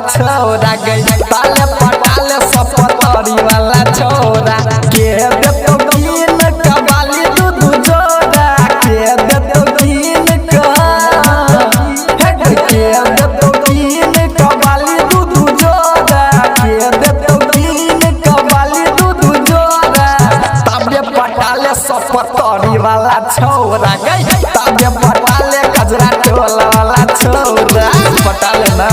छोरा गई ताले पटाले सपतरी वाला छोरा के दे तो कीन कबाली दूध जोड़ा के दे तो कीन का के दे तो कीन कबाली दूध जोड़ा के दे तो कीन कबाली दूध जोड़ा ताबे पटाले सपतरी वाला छोरा गई ताबे पटाले कजरा टोला वाला छोरा पटाले ना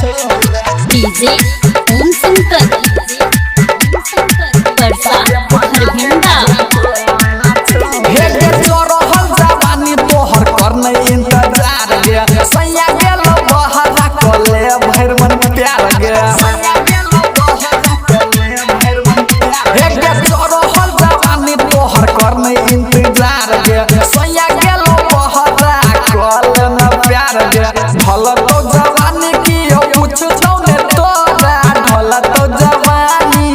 डीजे ओम शंकर परसा हरभिंडा हे के चोरहल जवानी तोहर करने इंतजार गे सैया गेल बहरा कोले भैर मन प्यार गे हे के चोरहल जवानी तोहर करने इंतजार गे सैया गेल बहरा कोले न प्यार गे ढल तो जवानी की पूछ छौ ने तोरा ढल तो जवानी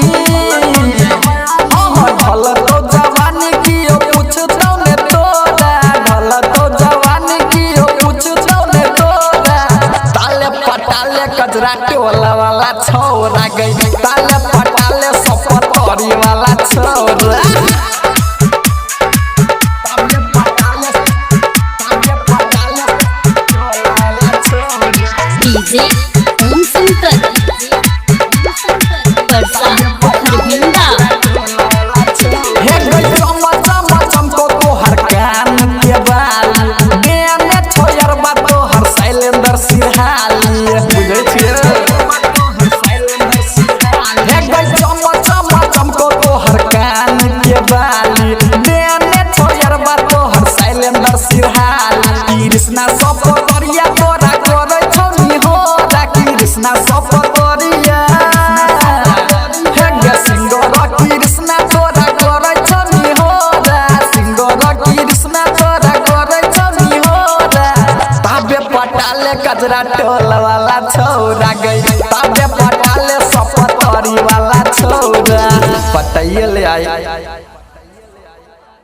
ढल तो जवानी की पूछ छौ ने तोरा ढल तो जवानी की पूछ छौ ने तोरा ताले पटाले कजरा टोला वाला छोरा गई ताले पटाले सपतरी वाला छोरा डीजे ओम शंकर परसा हरभिंडा हे गई चमको तोहर कान के बाली देने छोयर बा तोहर शैलेंद्र सिरहाली बुझै छियै हे गई चमको तोहर कान के बाली देने छोयर बा तोहर शैलेंद्र सिरहाली कृष्णा सपतरिया तोरा करे छोनी हो कृष्णा सपतरिया हे गे सिंगोरा कृष्णा तोरा करे छोनी हो सिंगोरा कृष्णा तोरा करे छोनी हो ताबे पटाले कजरा टोला वाला छोरा गई ताबे पटाले सपतरी वाला छोरा पटाइए ले आई